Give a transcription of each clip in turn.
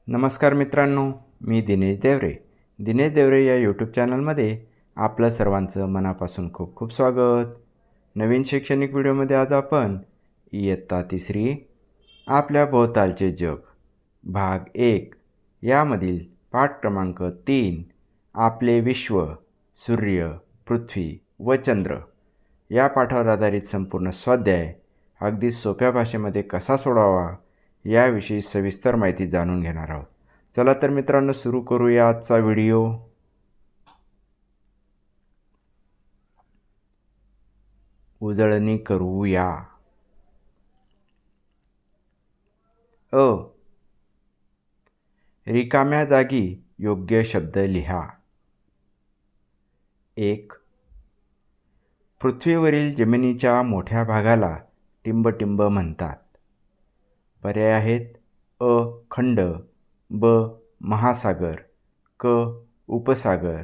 नमस्कार मित्रांनो, मी दिनेश देवरे या यूट्यूब चॅनलमध्ये आपलं सर्वांचं मनापासून खूप खूप स्वागत. नवीन शैक्षणिक व्हिडिओमध्ये आज आपण इयत्ता 3 आपल्या भोवतालचे जग भाग 1 यामधील पाठ क्रमांक 3 आपले विश्व, सूर्य, पृथ्वी व चंद्र या पाठावर आधारित संपूर्ण स्वाध्याय अगदी सोप्या भाषेमध्ये कसा सोडवावा याविषयी सविस्तर माहिती जाणून घेणार आहोत. चला तर मित्रांनो, सुरू करूया आजचा व्हिडिओ. उजळणी करूया. रिकाम्या जागी योग्य शब्द लिहा. 1. पृथ्वीवरील जमिनीच्या मोठ्या भागाला टिंबटिंब म्हणतात. पर्याय आहेत: अ. खंड, ब. महासागर, क. उपसागर,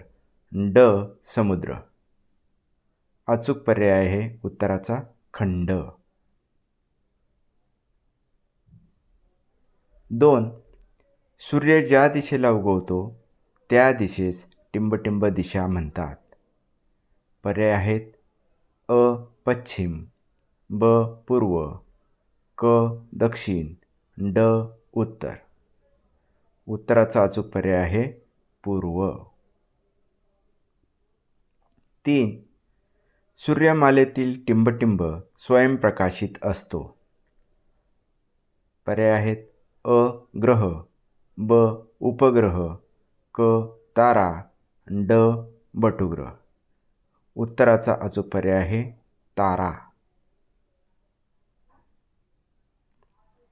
ड. समुद्र. अचूक पर्याय आहे उत्तराचा खंड. 2. सूर्य ज्या दिशेला उगवतो त्या दिशेस टिंबटिंब दिशा म्हणतात. पर्याय आहेत: अ. पश्चिम, ब. पूर्व, क. दक्षिण, ड. उत्तर. उत्तराचा अचूक पर्याय आहे पूर्व. 3. सूर्यमालेतील टिंबटिंब स्वयंप्रकाशित असतो. पर्याय आहेत: अ. ग्रह, ब. उपग्रह, क. तारा, ड. बटुग्रह. उत्तराचा अचूक पर्याय आहे तारा.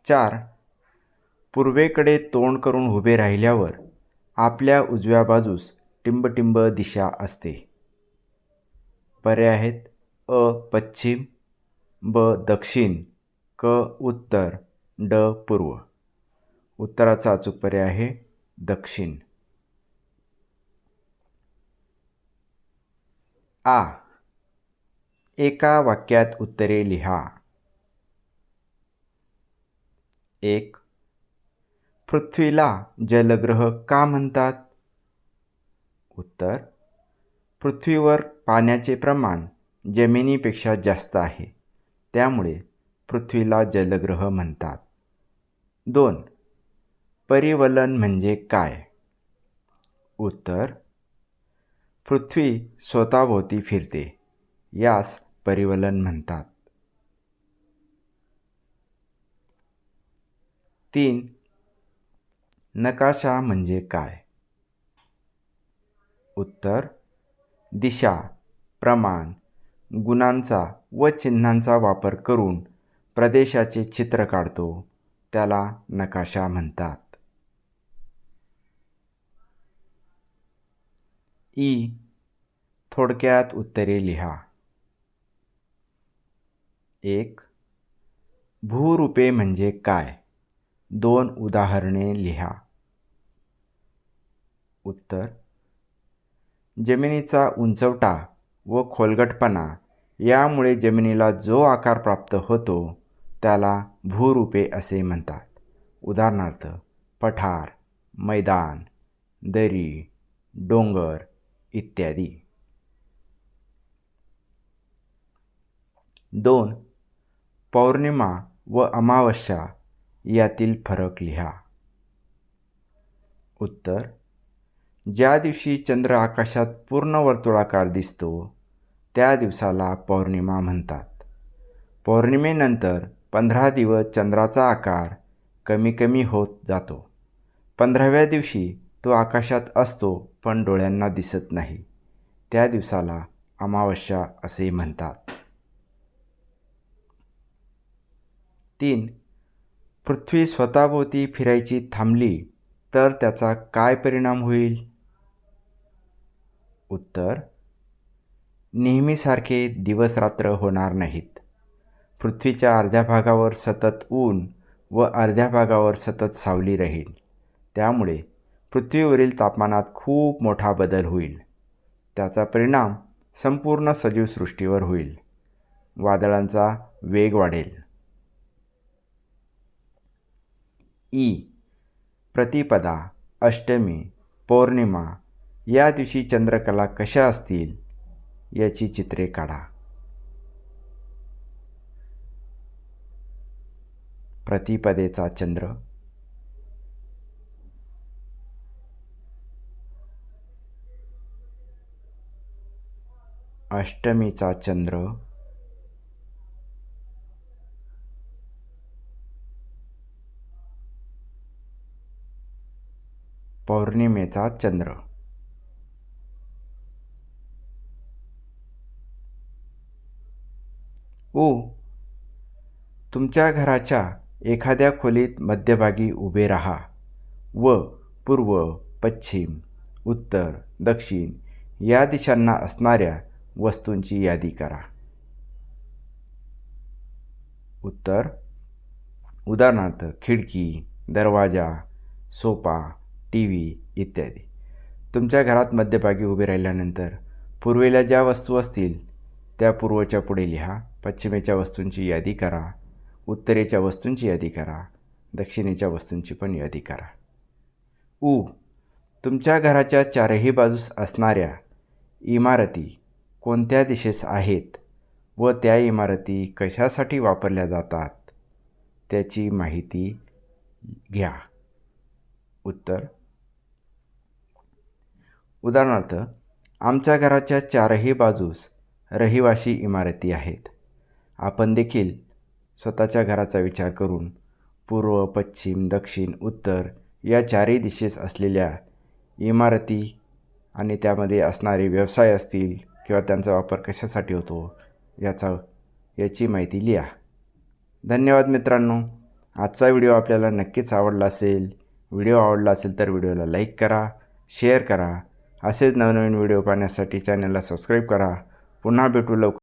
4. पूर्वेकडे तोंड करून उभे राहिल्यावर आपल्या उजव्या बाजूस टिंबटिंब दिशा असते. पर्याय आहेत: अ. पश्चिम, ब. दक्षिण, क. उत्तर, ड. पूर्व. उत्तराचा अचूक पर्याय आहे दक्षिण. आ. एका वाक्यात उत्तरे लिहा. 1. पृथ्वीला जलग्रह का म्हणतात? उत्तर: पृथ्वीवर पाण्याचे प्रमाण जमिनीपेक्षा जास्त आहे, त्यामुळे पृथ्वीला जलग्रह म्हणतात. 2. परिवलन म्हणजे काय? उत्तर: पृथ्वी स्वतःभोवती फिरते, यास परिवलन म्हणतात. 3. नकाशा म्हणजे काय? उत्तर: दिशा, प्रमाण, गुणांचा व चिन्हांचा वापर करून प्रदेशाचे चित्र काढतो, त्याला नकाशा म्हणतात. ई. थोडक्यात उत्तरे लिहा. 1. भूरूपे म्हणजे काय? 2 उदाहरणे लिहा. उत्तर: जमिनीचा उंचवटा व खोलगटपणा यामुळे जमिनीला जो आकार प्राप्त होतो त्याला भूरूपे असे म्हणतात. उदाहरणार्थ: पठार, मैदान, दरी, डोंगर इत्यादी. 2. पौर्णिमा व अमावस्या यातील फरक लिहा. उत्तर: ज्या दिवशी चंद्र आकाशात पूर्ण वर्तुळाकार दिसतो त्या दिवसाला पौर्णिमा म्हणतात. पौर्णिमेनंतर 15 दिवस चंद्राचा आकार कमी कमी होत जातो. 15व्या दिवशी तो आकाशात असतो पण डोळ्यांना दिसत नाही, त्या दिवसाला अमावस्या असे म्हणतात. 3. पृथ्वी स्वतःभोवती फिरायची थांबली तर त्याचा काय परिणाम होईल? उत्तर: नेहमीसारखे दिवस रात्र होणार नाहीत. पृथ्वीच्या अर्ध्या भागावर सतत ऊन व अर्ध्या भागावर सतत सावली राहील, त्यामुळे पृथ्वीवरील तापमानात खूप मोठा बदल होईल. त्याचा परिणाम संपूर्ण सजीव सृष्टीवर होईल. वादळांचा वेग वाढेल. ई. प्रतिपदा, अष्टमी, पौर्णिमा या दिवशी चंद्रकला कशा असतील याची चित्रे काढा. प्रतिपदेचा चंद्र, अष्टमीचा चंद्र, पौर्णिमेचा चंद्र. उ. तुमच्या घराच्या एखाद्या खोलीत मध्यभागी उभे राहा व पूर्व, पश्चिम, उत्तर, दक्षिण या दिशांना असणाऱ्या वस्तूंची यादी करा. उत्तर: उदाहरणार्थ खिडकी, दरवाजा, सोफा, टीव्ही इत्यादी. तुमच्या घरात मध्यभागी उभे राहिल्यानंतर पूर्वेला ज्या वस्तू असतील त्या पूर्वच्या पुढे लिहा. पश्चिमेच्या वस्तूंची यादी करा, उत्तरेच्या वस्तूंची यादी करा, दक्षिणेच्या वस्तूंची पण यादी करा. उ. तुमच्या घराच्या चारही बाजूस असणाऱ्या इमारती कोणत्या दिशेस आहेत व त्या इमारती कशासाठी वापरल्या जातात त्याची माहिती घ्या. उत्तर: उदाहरणार्थ आमच्या घराच्या चारही बाजूस रहिवासी इमारती आहेत. आपण देखील स्वतःच्या घराचा विचार करून पूर्व, पश्चिम, दक्षिण, उत्तर या चारही दिशेस असलेल्या इमारती आणि त्यामध्ये असणारे व्यवसाय असतील किंवा त्यांचा वापर कशासाठी होतो याची माहिती लिहा. धन्यवाद मित्रांनो. आजचा व्हिडिओ आपल्याला नक्कीच आवडला असेल. व्हिडिओ आवडला असेल तर व्हिडिओला लाईक करा, शेअर करा. असेच नवनवीन व्हिडिओ पाहण्यासाठी चॅनलला सबस्क्राईब करा. पुन्हा भेटू लवकर.